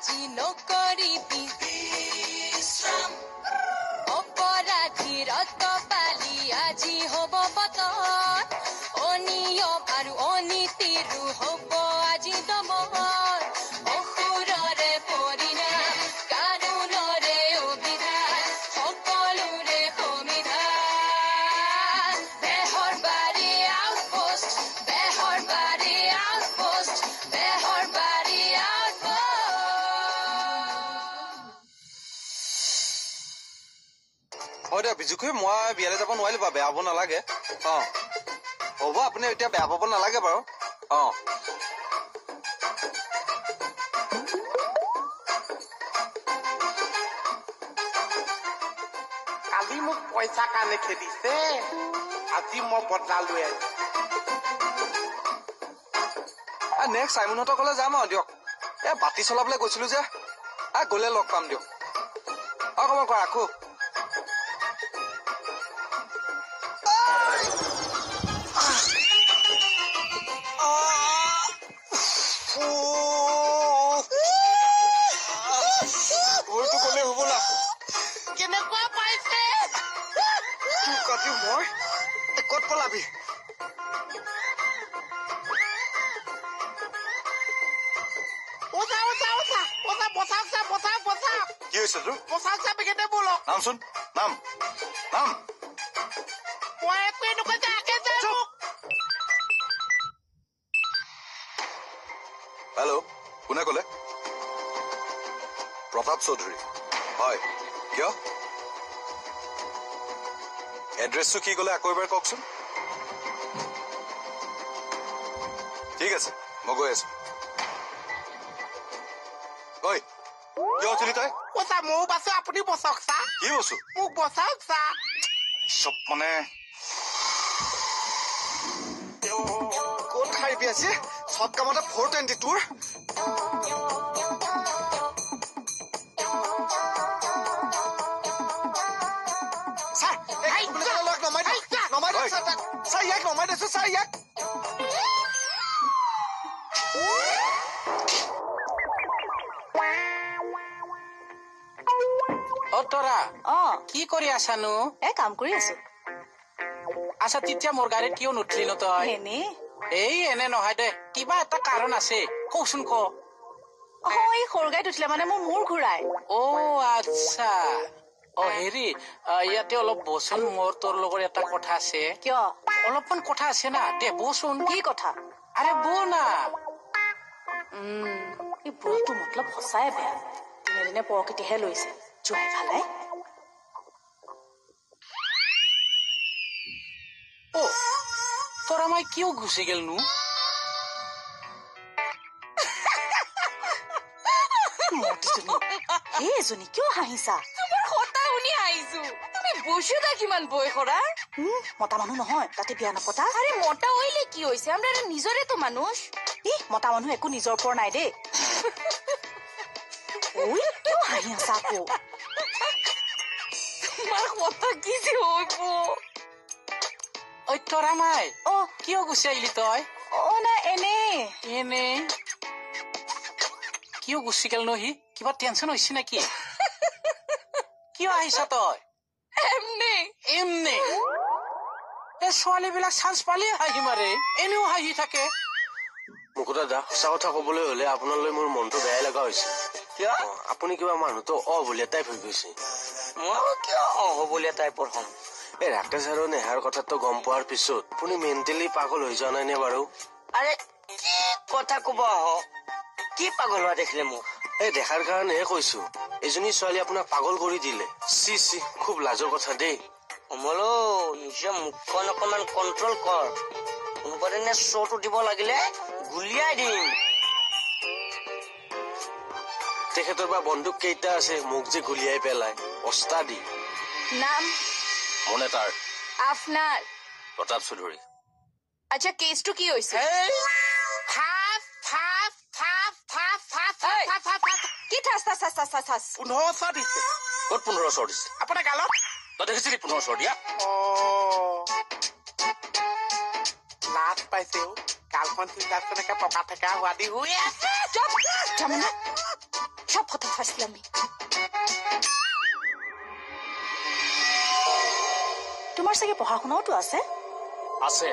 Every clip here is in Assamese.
আজি নকৰিবি বিশ্ৰাম অপৰাধীৰ কপালি আজি হ'ব বতৰ অনিয়ম আৰু অনীতিৰো হ'ব আজি দমন অসুৰৰে পৰিণাম কানুনৰে অভিধান সকলোৰে সমিধান বেহৰবাৰী আউটপোষ্ট বেহৰবাৰী আউটপোষ্ট বেহৰবাৰী আউটপোষ্ট হয় দে বিজুখুই মই বিয়ালৈ যাব নোৱাৰিলো বা বেয়া হ'ব নালাগে হ'ব আপুনি এতিয়া বেয়া পাব নালাগে বাৰু কালি মোক পইচা কাৰণে খেদিছে আজি মই বদলা লৈ আহিম নেক্সট চাইমনহঁতৰ ঘৰলৈ যাম আৰু দিয়ক বাতি চলাবলৈ গৈছিলো যে গ'লে লগ পাম দিয়ক খবৰ কৰা ৰাখো কেনেকুৱা পাইছে মই ক'ত পলাবি কি হৈছে তোৰ নামচোন নাম নাম হেল্ল' কোনে ক'লে প্ৰতাপ চৌধুৰী হয় কিয় এড্ৰেছটো কি ক'লে আকৌ এবাৰ কওকচোন ঠিক আছে মই গৈ আছো ঐ কিয় উঠিলি তই ময়ো বাছো আপুনি বচাওক চা কি বস্তু মোক বচাওক চা চব মানে ক'ত খাই আছে চব কামতে 420 তোৰ নমাই দিছো ছাৰ ইয়াক তৰা কি কৰি আছানো কাম কৰি আছো আচ্ছা তেতিয়া মোৰ গাড়ীত কিয় নুঠলি ন তই এনে নহয় দে কিবা এটা কাৰণ আছে কচোন ক এই সৰু গাড়ীত উঠিলে মানে মোৰ মূৰ ঘূৰাই আচ্ছা হেৰি ইয়াতে অলপ বচোন মোৰ তোৰ লগত এটা কথা আছে কিয় অলপমান কথা আছে না দে বচোন কি কথা আৰে বৌ না এই বুঢ়াটো মতলব সঁচাই বেয়া দিনে দিনে প্ৰকৃতিহে লৈছে জুৱাই ভালাই তোৰা মই কিয় গুচি গেলনো এজনী কিয় হাঁহিছা তোমাৰ কথা শুনি হাঁহিছো তুমি বসুদা কিমান বয় কৰা মতা মানুহ নহয় তাতে বিয়া নপতা আরে মোটা হইলে কি হইছে আমরা নিজরে তো মানুষ মতা মানুহ একো নিজৰ পৰ নাই দেই কিয় হাঁহি আছা আকৌ তোমাৰ কথা কি যে হইব তোরা মাই কিয় গুচি আহিলি তই না এনে কিয় গুচি গেল নহি কিবা টেনশন হৈছে নাকি কিয় আহিছা তই এমনে এই ছোৱালী বিলাক চান্স পালে হাঁহি মাৰে এনেও হাঁহি থাকে মুকুট দাদা সঁচা কথা কবলৈ হলে আপোনালৈ মোৰ মনটো বেয়া লগা হৈছে কিয় আপুনি কিবা মানুহটো অবলীয়া টাইপ হৈ গৈছে মই কিয় অবলীয়া টাইপৰ হম এই ৰাকেশ আৰু নেহাৰ কথাটো গম পোৱাৰ পিছত আপুনি মেণ্টেলি পাগল হৈ যোৱা নাই নে বাৰু আৰে কি কথা কব কি পাগল হোৱা দেখিলে মোক এই দেখাৰ কাৰণেহে কৈছো এজনী ছোৱালী আপোনাক পাগল কৰি দিলে চি খুব লাজৰ কথা দেই অমলো নিজৰ মুখখন অকমান কন্ট্ৰল কৰ কোনোবাদিনে শ্বটো দিব লাগিলে গুলিয়াই দিম তেখেতৰ বা বন্দুক কেইটা আছে মোক যে গুলিয়াই পেলাই অস্তাদি নাম মনে তাৰ আপনাৰ প্ৰতাপ চৌধুৰী আচ্ছা কেসটো কি হইছে কি ঠাস ঠাস ঠাস ঠাস ঠাস ঠাস 1500 দিছে ক'ত 1500 দিছে আপোনাৰ গালত তই দেখিছিলি 1500 দিয়া লাজ পাইছে গালখন চিন্তা তেনেকে পকা থকা হোৱাদি হৈ আছে ফাছলামি তোমাৰ চাগে পঢ়া শুনাওতো আছে আছে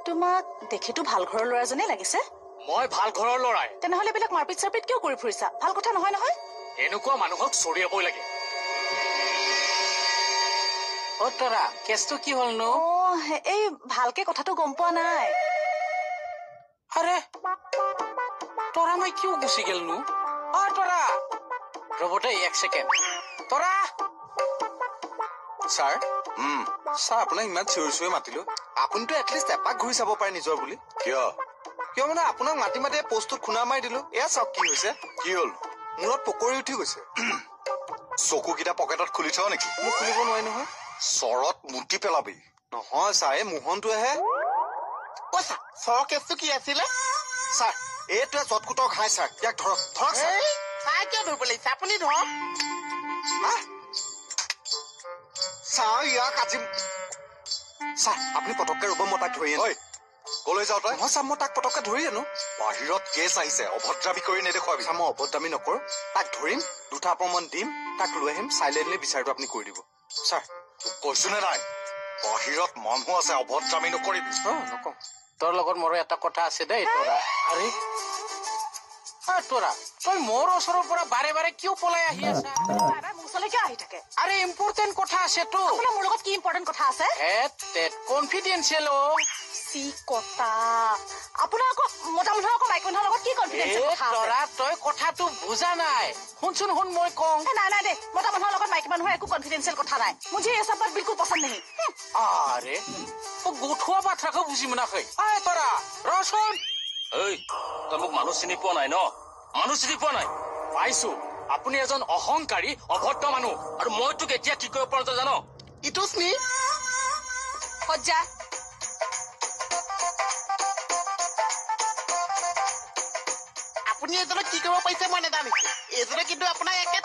তোমাক দেখিতো ভাল ঘৰৰ ল'ৰাজনেই লাগিছে মই ভাল ঘৰৰ ল'ৰাই তেনেহলে এইবিলাক মাৰপিট চাৰপিট কিয় কৰি ফুৰিছা ভাল কথা নহয় নহয় এনেকুৱা মানুহক চৰিয়াবই লাগে তৰা কেছটো কি হ'লনো এই ভালকে কথাটো গম পোৱা নাই আৰে তৰা মই কিয় গুচি গেলনো তৰা ৰ'ব দেই 1 ছেকেণ্ড তৰা ছাৰ ছাৰ আপোনাক ইমান চিঞৰি চিঞৰি মাতিলো আপুনিতো এটলিষ্ট এপাক ঘূৰি চাব পাৰে নিজৰ বুলি কিয় মানে আপোনাক মাতি মাতি পোষ্টটোত খুন্দা মাৰি দিলো এয়া চাওক কি হৈছে কি হ'ল মূৰত পকৰি উঠি গৈছে চকুকেইটা পকেটত খুলি থওঁ নেকি মোক খুলিব নোৱাৰি নহয় চৰত মুটি পেলাবি নহয় ছাৰ এই মোহনটোৱেহে চৰ কেছটো কি আছিলে ছাৰ এইটোৱে চটকুটৰ ঘাই ছাৰ ইয়াক ধৰক ধৰক চাই কিয় ধৰিব লাগিছে আপুনি ধৰক ছাৰ ইয়াক আজি ছাৰ আপুনি পটককে ৰ'ব মই তাক ধৰি আনো কলৈ যাওঁ তই ছাৰ মই তাক পটককে ধৰি আনো বাহিৰত কেছ আহিছে অভদ্ৰামী কৰি নেদেখুৱাবি ছাৰ মই অভদ্ৰামী নকৰো তাক ধৰিম দুটা অপমান দিম তাক লৈ আহিম চাইলেণ্টলি বিচাৰটো আপুনি কৰি দিব ছাৰ কৈছো নে নাই বাহিৰত মানুহ আছে অভদ্ৰামী নকৰিবি নকওঁ তোৰ লগত মোৰো এটা কথা আছে দেই তৰা আৰে তৰা তই মোৰ ওচৰৰ পৰা বাৰে বাৰে কিয় পলাই আহি আছা মোৰ ওচৰলৈ কিয় আহি থাকে আৰে ইম্পৰ্টেণ্ট কথা আছেতো আপোনাৰ মোৰ লগত কি ইম্পৰ্টেণ্ট কথা আছে কনফিডেন্সিয়েল চি কথা আপোনাৰ আকৌ মতা মানুহৰ আকৌ মাইকী মানুহৰ লগত কি কনফিডেন্সিয়েল কথা আছে তৰা তই কথাটো বুজা নাই শুনচোন শুন মই কওঁ নাই নাই দে মতা মানুহৰ লগত মাইকী মানুহৰ একো কনফিডেন্সিয়েল কথা নাই মুঝে ये सब बात बिल्कुल पसंद नहीं আরে ও গোঠুৱা বাথ্ৰাকো বুজি মোনাখৈ তৰা ৰচোন ঐ তই মোক মানুহ চিনি পোৱা নাই ন মানুহ চিনি পোৱা নাই পাইছো আপুনি এজন অহংকাৰী অভদ্ৰ মানুহ আৰু মই তোক এতিয়া কি কৰিব পাৰো তই জান ইটো স্মিথ সজ্জা আপুনি এইজনক কি কৰিব পাৰিছে মই নেজানিছো এইজনে কিন্তু আপোনাক একে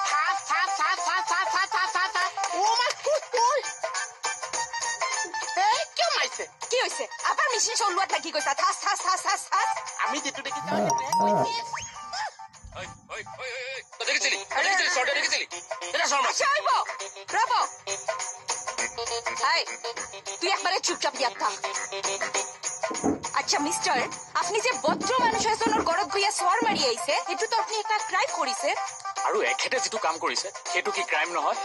কিয় মাৰিছে কি হৈছে আবাৰ মেচিন চলোৱাত লাগি গৈছা থাচ থাচ থাচ থাচ থাচ আমি যিটো দেখিছো দেখিছিলি চৰ্টে দেখিছিলি আচ্ছা আইব ৰব হাই তুই একবাৰে চুপচাপ ইয়াত থাক আচ্ছা মিস্টাৰ আপনি যে ভদ্ৰ মানুষ এজনৰ ঘৰত গৈ চৰ মাৰি আহিছে সেইটো তো আপনি এটা ক্ৰাইম কৰিছে আৰু এখেতে যিটো কাম কৰিছে সেইটো কি ক্ৰাইম নহয়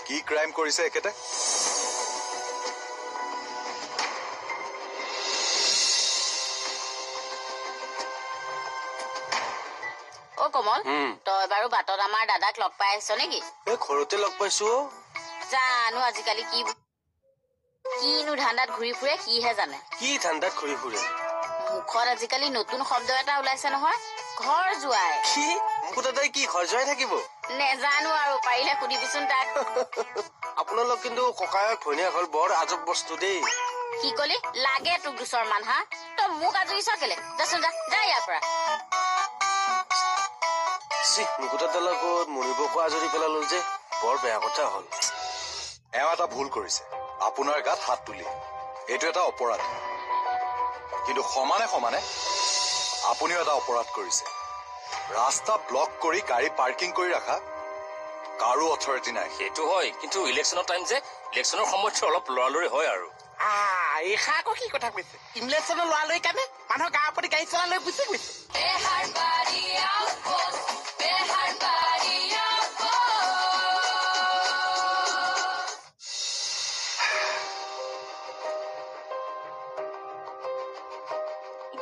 কি ক্ৰাইম কৰিছে একেতে কমল তই বাৰু বাটত আমাৰ দাদাক লগ পাই আহিছ নেকি ঘৰতে লগ পাইছো জানো আজিকালি কিনো ধান্দাত ঘূৰি ফুৰে কিহে জানে কি ধান্দাত ঘূৰি ফুৰে মুখত আজিকালি নতুন শব্দ এটা ওলাইছে নহয় ঘৰ যোৱাই কি মোৰ দাদাই কি ঘৰ যোৱাই থাকিব নেজানো আৰু পাৰিলে সুধিবিচোন তাক আপোনালোক কিন্তু ককায়ক ভনীয়েক হল বৰ আজব বস্তু দেই কি কলি লাগে তোক দুচৰ মান হা তই মোক আজৰিছ কেলে যাচোন যা ইয়াৰ পৰা মুকুতাৰ লগত মৰিবকো আজৰি পেলালো যে বৰ বেয়া কথা হল এওঁ এটা ভুল কৰিছে আপোনাৰ গাত হাত তুলি এইটো এটা অপৰাধ কিন্তু সমানে সমানে আপুনিও এটা অপৰাধ কৰিছে ৰাস্তা ব্লক কৰি গাড়ী পাৰ্কিং কৰি ৰাখা কাৰো অথৰিটি নাই সেইটো হয় কিন্তু ইলেকশ্যনৰ টাইম যে ইলেকশ্যনৰ সময়ত অলপ লৰালৰি হয় আৰু এইষা আকৌ কি কথা কৈছে ইলেকশ্যনৰ লৰালৰি কাৰণে মানুহৰ গাঁৱৰ প্ৰতি গাড়ী চলালৈ গুচি গৈছে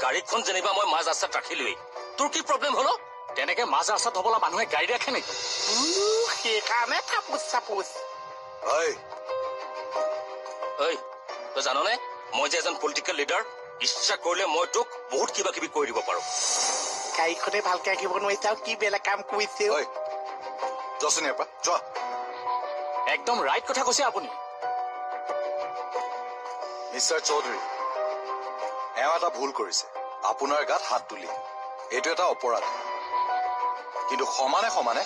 গাড়ীখন যেনিবা মই মাজ ৰাস্তাত ৰাখিলোৱেই তোৰ কি প্ৰব্লেম হলো তেনেকে মাজ ৰাস্তাত হবলা মানুহে গাড়ী ৰাখে নেকি সেইকাৰণে থাপুচ চাপুচ ঐ তই জাননে মই যে এজন পলিটিকেল লিডাৰ ইচ্ছা কৰিলে মই তোক বহুত কিবা কিবি কৰি দিব পাৰো গাড়ীখনে ভালকে ৰাখিব নোৱাৰিছে আৰু কি বেলেগ কাম কৰিছে যোৱাচোন ইয়াৰ পৰা যোৱা একদম ৰাইট কথা কৈছে আপুনি মিষ্টাৰ চৌধুৰী এওঁ এটা ভুল কৰিছে আপোনাৰ গাত হাত তুলি এইটো এটা অপৰাধ কিন্তু সমানে সমানে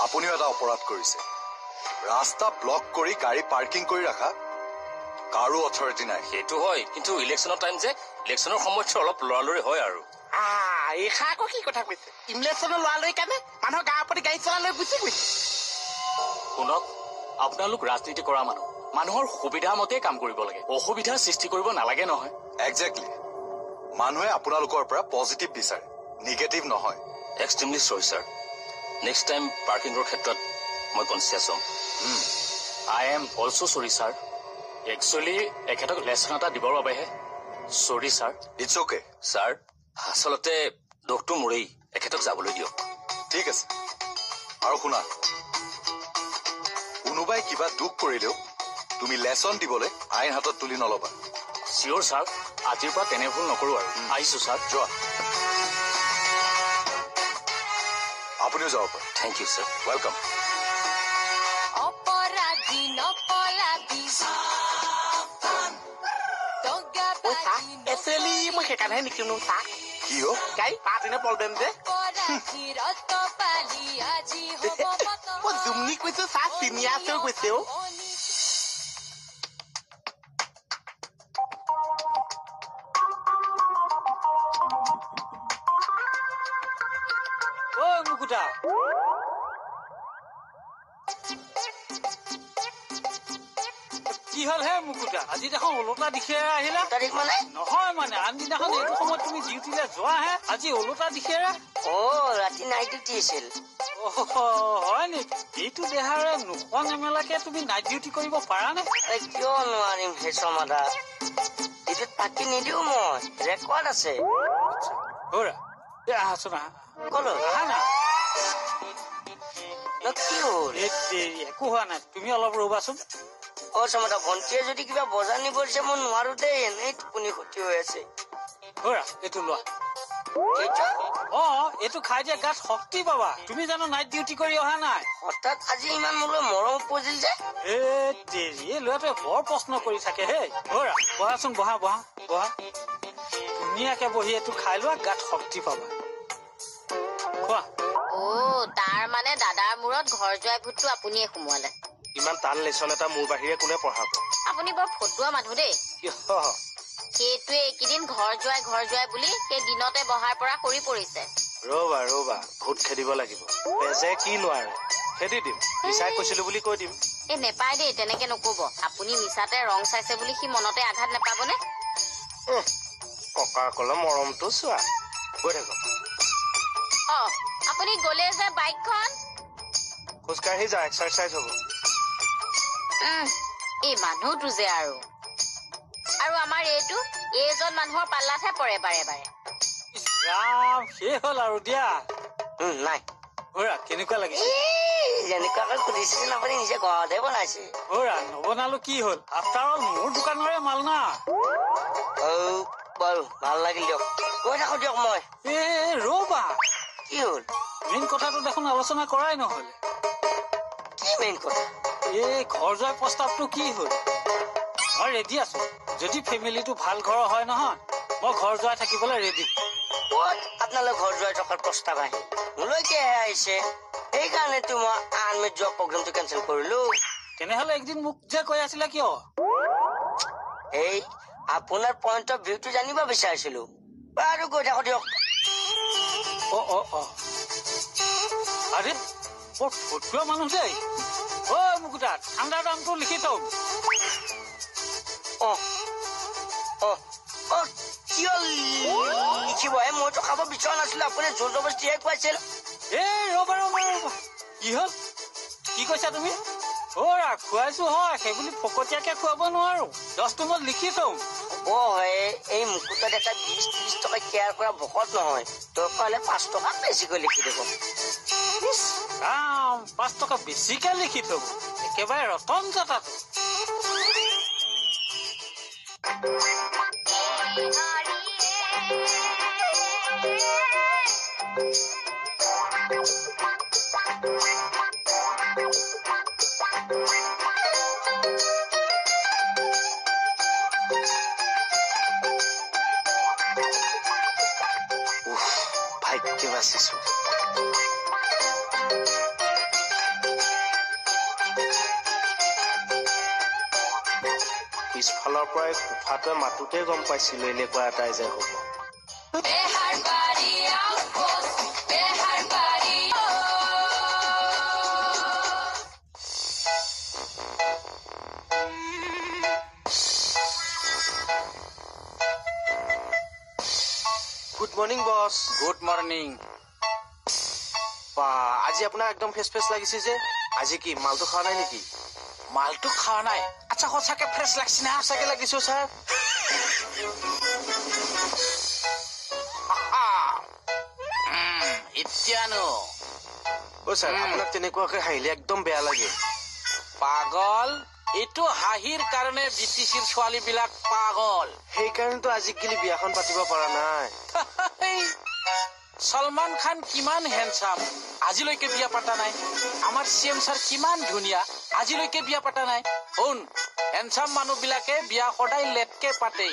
আপুনিও এটা অপৰাধ কৰিছে ৰাস্তা ব্লক কৰি গাড়ী পাৰ্কিং কৰি ৰাখা কাৰো অথৰিটি নাই। সেইটো হয়, কিন্তু ইলেকশ্যনৰ টাইম যে ইলেকশ্যনৰ সময়ত অলপ লৰালৰি হয় আৰু। এইষা আকৌ কি কথা কৈছে? ইলেকশ্যনৰ লৰালৰি কাৰণে মানুহৰ গাঁৱৰ প্ৰতি গাড়ী চলালৈ গুচি গৈছে। শুনক, আপোনালোক ৰাজনীতি কৰা মানুহ, মানুহৰ সুবিধা মতে কাম কৰিব লাগে, অসুবিধাৰ সৃষ্টি কৰিব নালাগে নহয়। একজেক্টলি, মানুহে আপোনালোকৰ পৰা পজিটিভ বিচাৰে, নিগেটিভ নহয়। এক্সট্ৰিমলি চৰি ছাৰ, নেক্সট টাইম পাৰ্কিঙৰ ক্ষেত্ৰত মই কনচিয়াছ হ'ম। আই এম অলছ' চৰি ছাৰ। একচুৱেলি এখেতক লেচন এটা দিবৰ বাবেহে। চৰি ছাৰ। It's okay. ছাৰ, আচলতে দোষটো মোৰেই, এখেতক যাবলৈ দিয়ক। ঠিক আছে। আৰু শুনা, কোনোবাই কিবা দুখ কৰিলেও তুমি লেচন দিবলৈ আইন হাতত তুলি নলবা। চিয়'ৰ ছাৰ, আজিৰ পৰা তেনে ভুল নকৰো আৰু। আহিছো ছাৰ। যোৱা। আপুনিও যাব পাৰে। Thank you sir. ৱেলকাম। অপৰাধী নপলাবি এচেলি মই সেইকাৰণেহে নিকিনো চাহ। কি হ'ল? গাড়ী পাত এনে প্ৰব্লেম যে মই জুমনি কৈছো, চাহ চিনিয়াছেও কৈছে। মুকুতা, কি হল হে মুকুতা? আজি দেখোন ওলোটা দিশেৰে আহিলা। তাৰিখ মানে নহয় মানে আনদিনাখন এইটো সময়ত তুমি ডিউটিলে যোৱাহে, আজি ওলোটা দিশেৰে। ৰাতি নাইট ডিউটি আছিল। হয় নেকি? এইটো দেহাৰে নোখোৱা নেমেলাকে তুমি নাইট ডিউটি কৰিব পাৰানে? কিয় নোৱাৰিম হে চমাদা, এইটোত পাতি নিদিও, মই ৰেকৰ্ড আছে। আহাচোন, আহা। কলো আহা না। কি হ'ল? একো হোৱা নাই, তুমি অলপ ৰবাচোন। চমাদা, ভণ্টিয়ে যদি কিবা বজাৰ নিব দিছে মই নোৱাৰো দেই, এনেই টোপনি ক্ষতি হৈ আছে। এইটো লোৱা। এইটো খাই দিয়া গাত শক্তি পাবা। তুমি জানো নাইট ডিউটি কৰি অহা নাই? হঠাৎ আজি ইমান মোলৈ মৰম উপজিল যে। ল'ৰাটোৱে বৰ প্ৰশ্ন কৰি থাকে হে। বহাচোন, বহা বহা বহা। ধুনীয়াকে বহি এইটো খাই লোৱা, গাত শক্তি পাবা। খোৱা। তাৰ মানে দাদাৰ মূৰত ঘৰ যোৱাই ভূতটো আপুনিয়ে সোমোৱালে। ইমান টান লেচন এটা মোৰ বাহিৰে কোনে পঢ়াব? আপুনি বৰ ফটুৱা মানুহ দেই। সেইটোৱে এইকেইদিন ঘৰ যোৱাই বুলি সেই দিনতে বহাৰ পৰা কৰি পৰিছে। ৰবা, ভূত খেদিব লাগিব। বেজে কি নোৱাৰে, খেদি দিম। মিছাই কৈছিলো বুলি কৈ দিম। নেপায় দেই, তেনেকে নকব। আপুনি মিছাতে ৰং চাইছে বুলি সি মনতে আঘাত নেপাবনে? ককাৰ কলৰ মৰমটো চোৱা। গৈ থাকক। আপুনি গলে যে বাইকখন খোজকাঢ়ি যা, এক্সাৰচাইজ হ'ব। এই মানুহটো যে আৰু আমাৰ এইজন মানুহৰ পাল্লাতহে পৰে বাৰে বাৰে। সেই হল আৰু দিয়া। নাই কেনেকুৱা লাগিছে? যেনেকুৱাকৈ সুধিছিল আপুনি নিজে ঘৰতে বনাইছে। নবনালো কি হল? আফটাৰ অল মোৰ দোকানৰে মাল না। বাৰু ভাল লাগিল দিয়ক, গৈ থাকো দিয়ক। মই ৰবা, কি হল? মেইন কথাটো দেখোন আলোচনা কৰাই নহলে। কি মেইন কথা? এই ঘৰ যোৱাৰ প্ৰস্তাৱটো কি হল? মই ৰেডি আছো। যদি ফেমিলিটো ভাল ঘৰৰ হয় নহয়, মই ঘৰ যোৱাই থাকিবলৈ ৰেডি। ক'ত আপোনালোক ঘৰ যোৱাই থকাৰ প্ৰস্তাৱ আহিল? মোলৈকেহে আহিছে। সেইকাৰণেতো মই আৰ্মিত যোৱা প্ৰগ্ৰেমটো কেঞ্চেল কৰিলো। তেনেহলে একদিন মোক যে কৈ আছিলে কিয়? এই আপোনাৰ পইণ্ট অফ ভিউটো জানিব বিচাৰিছিলো। বাৰু গৈ থাকো দিয়ক। আৰে বৰ ফটুৱা মানুহ দেই। মুকুতা, ঠাণ্ডাৰ দামটো লিখি থওঁ। কিয় লিখিব? মইতো খাব বিচৰা নাছিলো, আপুনি জোৰ জবস্তিহে খুৱাইছিল। ৰবা, কি হল? কি কৈছা তুমি? খুৱাইছো হয়, সেইবুলি ফকতীয়াকে খুৱাব নোৱাৰো। 10টো মই লিখি থওঁ। এই মুকুতা ডেকা 20-30 টকা কেয়াৰ কৰা ভকত নহয়। তোৰ কাইলে 5 টকা বেছিকৈ লিখি দিব। 5 টকা বেছিকে লিখি থব, একেবাৰে ৰতন জটাটো। ভাগ্য বাচিছো। পিছফালৰ পৰাই কোফাটোৱে মাতোতে গম পাইছিলো এনেকুৱা এটাই যে হ'ব। Good morning boss. Good morning. বা আজি আপোনাৰ একদম ফ্ৰেছ ফ্ৰেছ লাগিছে যে। আজি কি মালটো খোৱা নাই নেকি? মালটো খোৱা নাই? আচ্ছা সঁচাকে ফ্ৰেছ লাগছে না? সঁচাকে লাগিছো ছাৰ। এতিয়ানো ছাৰ আপোনাক তেনেকুৱাকে হাঁহিলে একদম বেয়া লাগে। পাগল? এইটো হাঁহিৰ কাৰণে বিটিচিৰ ছোৱালী বিলাক পাগল। সেইকাৰণেতো আজিকালি বিয়াখন পাতিব পৰা নাই। সলমান খান কিমান হেণ্ডচাম, আজিলৈকে বিয়া পাতা নাই। আমাৰ CM ছাৰ কিমান ধুনীয়া, আজিলৈকে বিয়া পাতা নাই। শুন, হেণ্ডচাম মানুহ বিলাকে বিয়া সদায় লেটকে পাতে।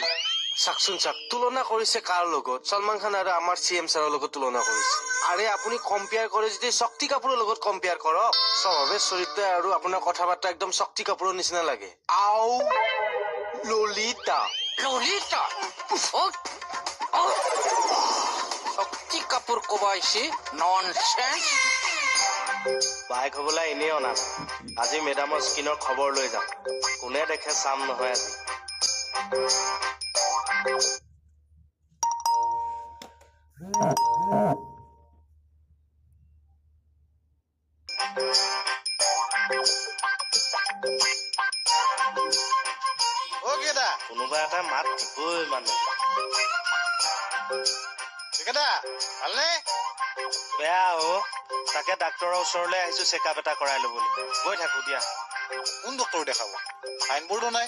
চাকচোন চাক, তুলনা কৰিছে কাৰ লগত? সলমান খান আৰু আমাৰ CM ছাৰৰ লগত তুলনা কৰিছে। আৰে আপুনি কম্পেয়াৰ কৰে যদি শক্তি কাপুৰৰ লগত কম্পেয়াৰ কৰক। স্বভাৱে চৰিত্ৰ আৰু আপোনাৰ কথা বাৰ্তা একদম শক্তি কাপুৰৰ নিচিনা লাগে। আও ললিতা। ললিতা? শক্তি কাপুৰ কব আহিছে? ননচেন্স। বাইক হবলৈ এনেই অনা নাই। আজি মেডামৰ স্কিনৰ খবৰ লৈ যাম। কোনে দেখে চাম নহয় আজি। কোনোবা এটা মাত দিবই মানে। ভালনে? বেয়া তাকে ডাক্তৰৰ ওচৰলৈ আহিছো চেকআপ এটা কৰাই ল'বলৈ। গৈ থাকো দিয়া। কোন ডক্তৰ দেখাব? সাইন বৰ্ডো নাই।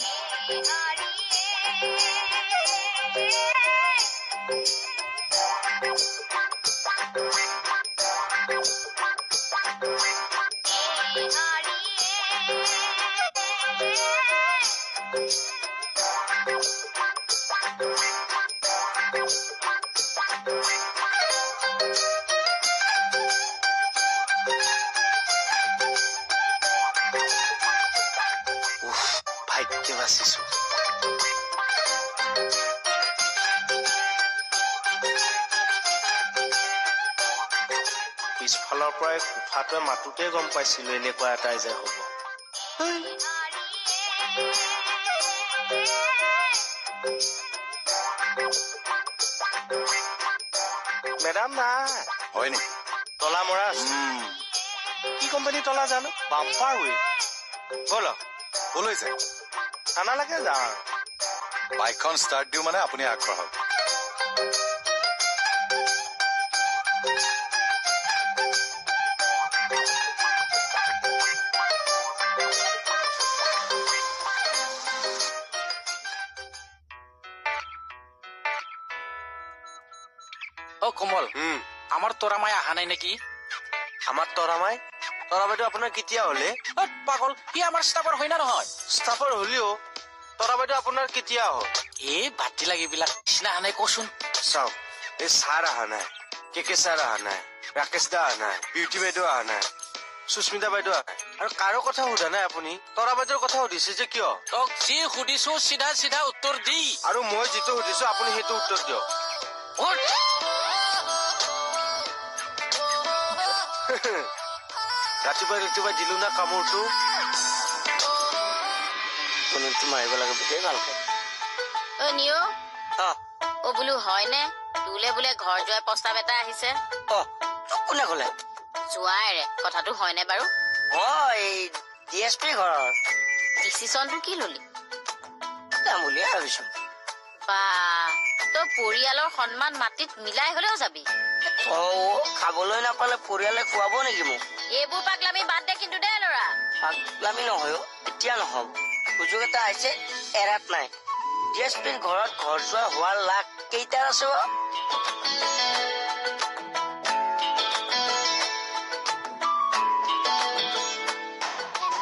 ভাগ্য বাচিছো। পিছফালৰ পৰাই কোফাটোৱে মাতোতে গম পাইছিলো এনেকুৱা এটাই যে হ'ব। মেডাম নাই। হয় নেকি? তলা মৰা আছে। কি কোম্পানী তলা জানো? Bumper weight. ব'ল কলৈ যায়? থানালৈকে যাওঁ। বাইকখন ষ্টাৰ্ট দিওঁ মানে আপুনি আগবাঢ়ক। কোমল, আমাৰ তৰামাই অহা নাই নেকি? আমাৰ তৰামাই? তৰা বাইদেউ আপোনাৰ কেতিয়া হলে? পাগল, সি আমাৰ ষ্টাফৰ হয় না নহয়? ষ্টাফৰ হলেও তৰা বাইদেউ আপোনাৰ কেতিয়া হ'ল? বাতি লাগিবিলাক নিচিনা অহা নাই কচোন। চাওক, এই ছাৰ অহা নাই, কে ছাৰ অহা নাই, ৰাকেশ দা অহা নাই, বিউটি বাইদেউ অহা নাই, সুস্মিতা বাইদেউ অহা নাই, আৰু কাৰো কথা সোধা নাই আপুনি? তৰা বাইদেউৰ কথা সুধিছে যে কিয়? তোক যি সুধিছো চিধা চিধা উত্তৰ দি। আৰু মই যিটো সুধিছো আপুনি সেইটো উত্তৰ দিয়ক। ৰাতিপুৱা দিলো না কামোৰটো। মাৰিব লাগে বুলিয়ে ভালকে। নিও বোলো হয়নে? তোলে বোলে ঘৰ যোৱাৰ প্ৰস্তাৱ এটা আহিছে। কোনে কলে? যোৱাইৰে কথাটো হয়নে বাৰু? এই DSP ঘৰৰ ডিচিছনটো কি ললি? যাম বুলিয়ে ভাবিছো। বা তই পৰিয়ালৰ সন্মান মাটিত মিলাই হলেও যাবি? খাবলৈ নাপালে পৰিয়ালে খুৱাব নেকি মোক? এইবোৰ পাগলামি বাদ দে কিন্তু দে ল'ৰা। পাগলামি নহয়, এতিয়া নহব। সুযোগ এটা আহিছে, এৰাত নাই। DSPৰ ঘৰত ঘৰ যোৱা হোৱাৰ লাখ কেইটাৰ আছে?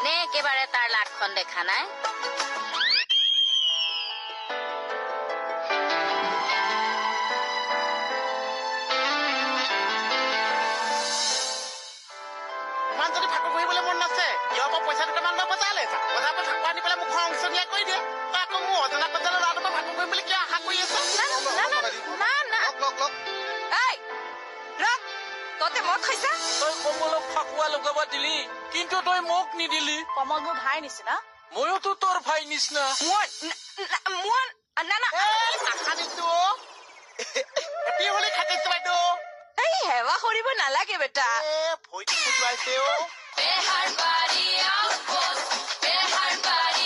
নে একেবাৰে তাৰ লাখখন দেখা নাই? ইমান যদি ভাগৰ কৰিবলৈ মন নাছে ইয়াৰ পৰা পইচা দুটামান মই বজালে বজাৰ পৰা ভাগৰ আনি পেলাই মোক সংচনীয়া কৰি দিয়ে তই আকৌ মোৰ অজনা পইচালৈ ল'ৰাটোৰ পৰা ভাগৰ কৰিম বুলি কিয় আশা কৰি আছ এই ৰখ ততে মদ খাইছা তই কমলক ফাকুৱা লগাব দিলি কিন্তু তই মোক নিদিলি কমল মোৰ ভাইৰ নিচিনা ময়োতো তোৰ ভাই নিচিনা মোৰ না না আশা দিছো হেপী হলি খাটিছো বাইদেউ এই হেৱা কৰিব নালাগে বেটা ভৰিটো খুজুৱাইছে বেহাৰ বাৰী আউটপোষ্ট বেহাৰ বাৰী